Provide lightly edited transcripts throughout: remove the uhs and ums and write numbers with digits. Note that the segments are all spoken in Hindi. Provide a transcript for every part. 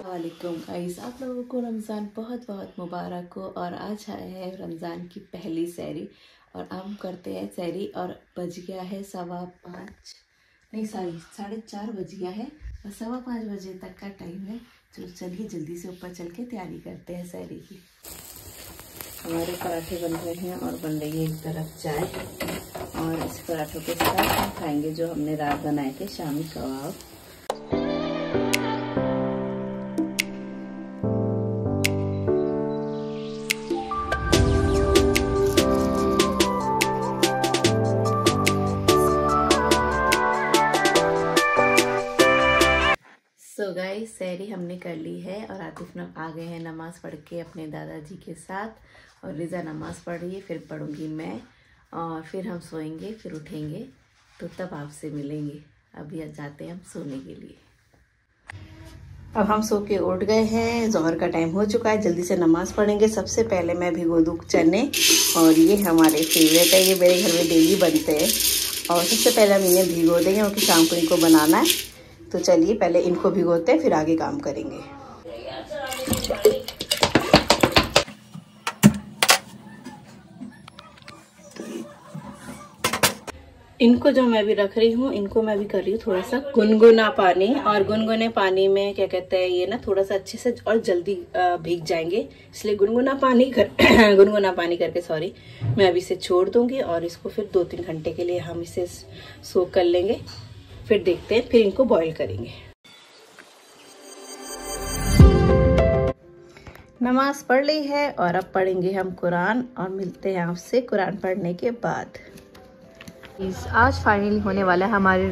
वालेकुम गाइस, आप लोगों को रमज़ान बहुत बहुत मुबारक हो। और आज है रमज़ान की पहली सहरी और हम करते हैं सहरी। और बज गया है 4:15, नहीं सॉरी 4:30 बज गया है और 5:15 बजे तक का टाइम है। तो चलिए जल्दी से ऊपर चल के तैयारी करते हैं सहरी की। हमारे पराठे बन रहे हैं और बन रही है एक तरफ चाय। और इस पराठों के साथ हम खाएंगे जो हमने रात बनाए थे शामी कबाब। सो गाइस, सहरी हमने कर ली है और आतिफ आ गए हैं नमाज़ पढ़ के अपने दादाजी के साथ। और रिज़ा नमाज़ पढ़ रही है, फिर पढ़ूंगी मैं और फिर हम सोएंगे, फिर उठेंगे तो तब आपसे मिलेंगे। अभी जाते हैं हम सोने के लिए। अब हम सो के उठ गए हैं, ज़ोहर का टाइम हो चुका है, जल्दी से नमाज़ पढ़ेंगे। सबसे पहले मैं भिगो दूँ चने, और ये हमारे फेवरेट है, ये मेरे घर में डेली बनते हैं। और सबसे पहले हम इन्हें भिगो देंगे क्योंकि शाम को इनको बनाना है। तो चलिए पहले इनको भिगोते हैं, फिर आगे काम करेंगे। इनको जो मैं भी रख रही हूँ, इनको मैं भी कर रही हूँ थोड़ा सा गुनगुना पानी। और गुनगुने पानी में क्या कहते हैं, ये ना थोड़ा सा अच्छे से और जल्दी भीग जाएंगे, इसलिए गुनगुना पानी गुनगुना पानी करके सॉरी मैं अभी इसे छोड़ दूंगी। और इसको फिर 2-3 घंटे के लिए हम इसे सोक कर लेंगे। फिर देखते हैं, फिर इनको बॉईल करेंगे। नमाज पढ़ ली है और अब पढ़ेंगे हम कुरान। और मिलते हैं आपसे कुरान पढ़ने के बाद। आज फाइनली होने वाला है हमारे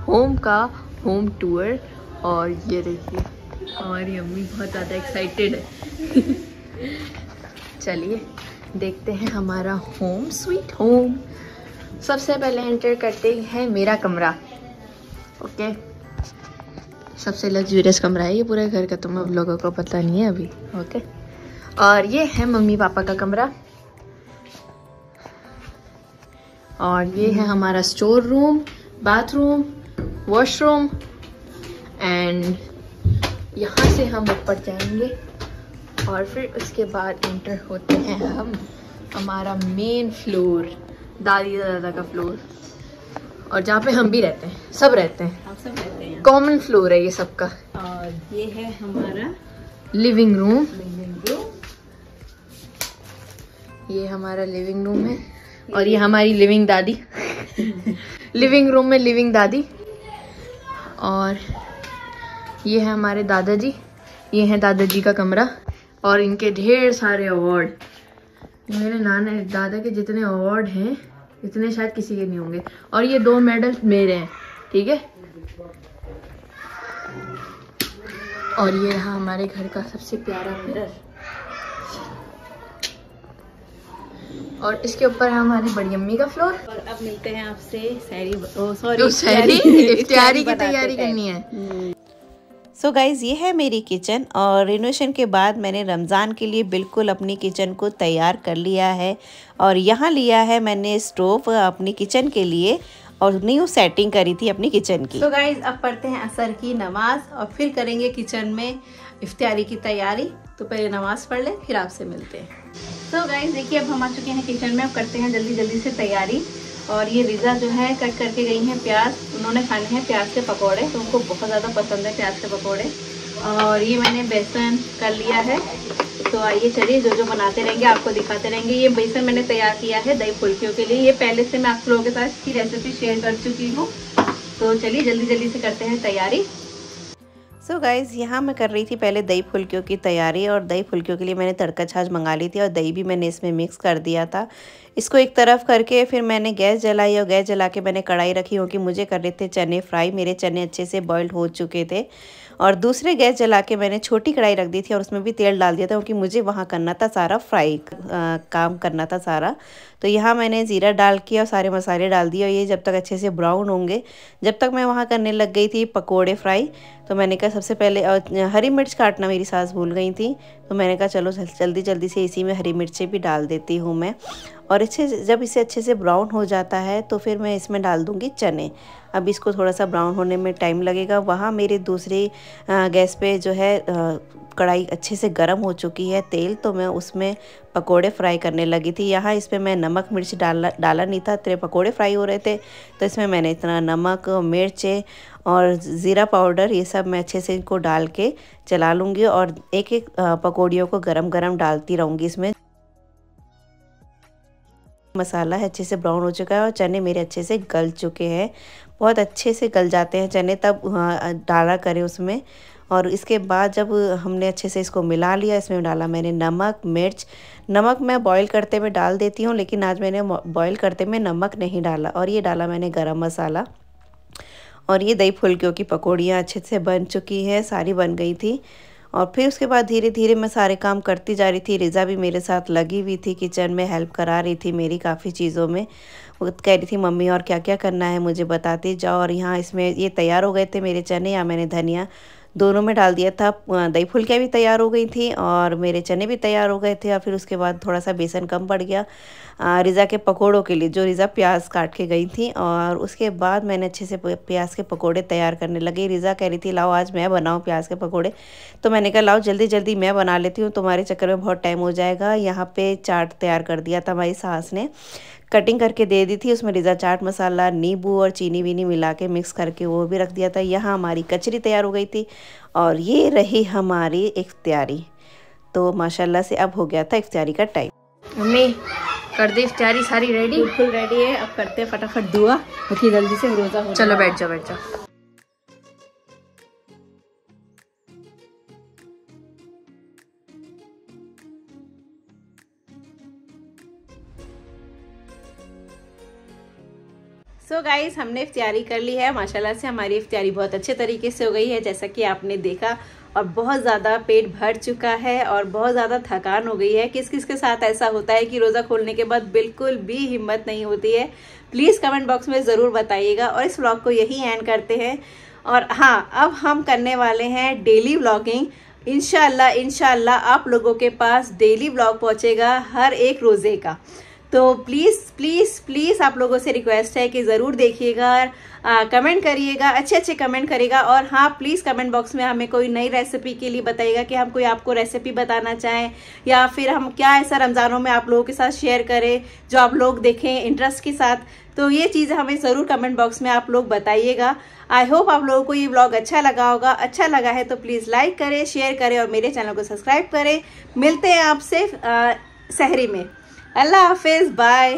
होम का होम टूर। और ये देखिए हमारी अम्मी बहुत ज़्यादा एक्साइटेड है। चलिए देखते हैं हमारा होम स्वीट होम। सबसे पहले एंटर करते हैं मेरा कमरा। ओके, सबसे लग्जूरियस कमरा है ये पूरे घर का, तुम अब लोगों को पता नहीं है अभी। ओके, और ये है मम्मी पापा का कमरा। और ये है हमारा store room, bathroom, washroom. And यहाँ से हम ऊपर जाएंगे और फिर उसके बाद एंटर होते हैं हम हमारा मेन फ्लोर, दादी दादा का फ्लोर, और जहाँ पे हम भी रहते हैं, सब रहते हैं, आप सब रहते हैं। कॉमन फ्लोर है ये सबका। और ये है हमारा लिविंग रूम। ये हमारा लिविंग रूम है और ये हमारी लिविंग दादी। लिविंग रूम में लिविंग दादी। और ये है हमारे दादाजी, ये है दादाजी का कमरा। और इनके ढेर सारे अवार्ड, मेरे नाना दादा के जितने अवार्ड हैं इतने शायद किसी के नहीं होंगे। और ये 2 मेडल मेरे हैं, ठीक है। और ये रहा हमारे घर का सबसे प्यारा मिरर। और इसके ऊपर है हमारी बड़ी अम्मी का फ्लोर। और अब मिलते हैं आपसे सहरी इफ्तियारी की तैयारी करनी है। सो गाइज़, ये है मेरी किचन। और रिनोवेशन के बाद मैंने रमज़ान के लिए बिल्कुल अपनी किचन को तैयार कर लिया है। और यहाँ लिया है मैंने स्टोव अपनी किचन के लिए और न्यू सेटिंग करी थी अपनी किचन की। तो गाइज़, अब पढ़ते हैं असर की नमाज और फिर करेंगे किचन में इफ्तियारी की तैयारी। तो पहले नमाज पढ़ लें, फिर आपसे मिलते हैं। तो गाइज़ देखिए, अब हम आ चुके हैं किचन में। अब करते हैं जल्दी जल्दी से तैयारी। और ये रिज़ा जो है कट करके गई हैं प्याज, उन्होंने खाने हैं प्याज के पकोड़े, तो उनको बहुत ज़्यादा पसंद है प्याज के पकोड़े। और ये मैंने बेसन कर लिया है। तो आइए चलिए जो जो बनाते रहेंगे आपको दिखाते रहेंगे। ये बेसन मैंने तैयार किया है दही फुल्कियों के लिए। ये पहले से मैं आप लोगों के साथ इसकी रेसिपी शेयर कर चुकी हूँ। तो चलिए जल्दी जल्दी से करते हैं तैयारी। सो गाइज़, यहाँ मैं कर रही थी पहले दही फुल्कियों की तैयारी। और दही फुल्कियों के लिए मैंने तड़का छाछ मंगा ली थी और दही भी मैंने इसमें मिक्स कर दिया था। इसको एक तरफ करके फिर मैंने गैस जलाई और गैस जला के मैंने कढ़ाई रखी, क्योंकि मुझे करने थे चने फ्राई। मेरे चने अच्छे से बॉइल्ड हो चुके थे। और दूसरे गैस जला के मैंने छोटी कढ़ाई रख दी थी और उसमें भी तेल डाल दिया था, क्योंकि मुझे वहाँ करना था सारा फ्राई काम करना था सारा। तो यहाँ मैंने ज़ीरा डाल किया और सारे मसाले डाल दिए। और ये जब तक अच्छे से ब्राउन होंगे, जब तक मैं वहाँ करने लग गई थी पकोड़े फ्राई। तो मैंने कहा सबसे पहले हरी मिर्च काटना मेरी सास भूल गई थी, तो मैंने कहा चलो जल्दी जल्दी से इसी में हरी मिर्चें भी डाल देती हूँ मैं। और जब इसे अच्छे से ब्राउन हो जाता है तो फिर मैं इसमें डाल दूँगी चने। अब इसको थोड़ा सा ब्राउन होने में टाइम लगेगा। वहाँ मेरी दूसरी गैस पे जो है कढ़ाई अच्छे से गर्म हो चुकी है तेल, तो मैं उसमें पकोड़े फ्राई करने लगी थी। यहाँ इसमें मैं नमक मिर्च डाला नहीं था, तेरे पकोड़े फ्राई हो रहे थे तो इसमें मैंने इतना नमक, मिर्च और ज़ीरा पाउडर ये सब मैं अच्छे से इनको डाल के चला लूँगी और एक एक पकौड़ियों को गरम गरम डालती रहूँगी इसमें। मसाला है अच्छे से ब्राउन हो चुका है और चने मेरे अच्छे से गल चुके हैं। बहुत अच्छे से गल जाते हैं चने तब डाला करें उसमें। और इसके बाद जब हमने अच्छे से इसको मिला लिया, इसमें डाला मैंने नमक मिर्च। नमक मैं बॉईल करते में डाल देती हूँ, लेकिन आज मैंने बॉईल करते में नमक नहीं डाला। और ये डाला मैंने गरम मसाला। और ये दही फुल्कियों की पकौड़ियाँ अच्छे से बन चुकी हैं, सारी बन गई थी। और फिर उसके बाद धीरे धीरे मैं सारे काम करती जा रही थी। रिज़ा भी मेरे साथ लगी हुई थी, किचन में हेल्प करा रही थी मेरी काफ़ी चीज़ों में। वो कह रही थी मम्मी और क्या क्या करना है मुझे बताती जाओ। और यहाँ इसमें ये तैयार हो गए थे मेरे चने, या मैंने धनिया दोनों में डाल दिया था। दही फुल्कियाँ भी तैयार हो गई थी और मेरे चने भी तैयार हो गए थे। और फिर उसके बाद थोड़ा सा बेसन कम पड़ गया रिज़ा के पकोड़ों के लिए, जो रिज़ा प्याज काट के गई थी। और उसके बाद मैंने अच्छे से प्याज के पकोड़े तैयार करने लगी। रिज़ा कह रही थी लाओ आज मैं बनाऊँ प्याज के पकोड़े, तो मैंने कहा लाओ जल्दी जल्दी मैं बना लेती हूँ, तुम्हारे चक्कर में बहुत टाइम हो जाएगा। यहाँ पे चाट तैयार कर दिया था हमारी सास ने, कटिंग करके दे दी थी। उसमें रिज़ा चाट मसाला, नींबू और चीनी वीनी मिला के मिक्स करके वो भी रख दिया था। यहाँ हमारी कचरी तैयार हो गई थी और ये रही हमारी इफ्तियारी। तो माशाल्लाह से अब हो गया था इफ्तियारी का टाइम। मम्मी कर दे इफ्तियारी सारी रेडी? बिल्कुल रेडी है। अब करते हैं फटाफट दुआ, बाकी जल्दी से रोज़ा हो। चलो बैठ जाओ। सो गाइस हमने इफ्तियारी कर ली है। माशाल्लाह से हमारी इफ्तियारी बहुत अच्छे तरीके से हो गई है, जैसा कि आपने देखा। और बहुत ज़्यादा पेट भर चुका है और बहुत ज़्यादा थकान हो गई है। किस किस के साथ ऐसा होता है कि रोज़ा खोलने के बाद बिल्कुल भी हिम्मत नहीं होती है? प्लीज़ कमेंट बॉक्स में ज़रूर बताइएगा। और इस व्लॉग को यही एंड करते हैं। और हाँ, अब हम करने वाले हैं डेली व्लॉगिंग। इंशाल्लाह आप लोगों के पास डेली व्लॉग पहुँचेगा हर एक रोज़े का। तो प्लीज़ प्लीज़ प्लीज़ आप लोगों से रिक्वेस्ट है कि ज़रूर देखिएगा, कमेंट करिएगा, अच्छे कमेंट करिएगा। और हाँ, प्लीज़ कमेंट बॉक्स में हमें कोई नई रेसिपी के लिए बताइएगा कि हम कोई आपको रेसिपी बताना चाहें, या फिर हम क्या ऐसा रमज़ानों में आप लोगों के साथ शेयर करें जो आप लोग देखें इंटरेस्ट के साथ। तो ये चीज़ हमें ज़रूर कमेंट बॉक्स में आप लोग बताइएगा। आई होप आप लोगों को ये व्लॉग अच्छा लगा होगा। अच्छा लगा है तो प्लीज़ लाइक करें, शेयर करें और मेरे चैनल को सब्सक्राइब करें। मिलते हैं आपसे सहरी में। अल्लाह हाफिज़, बाय।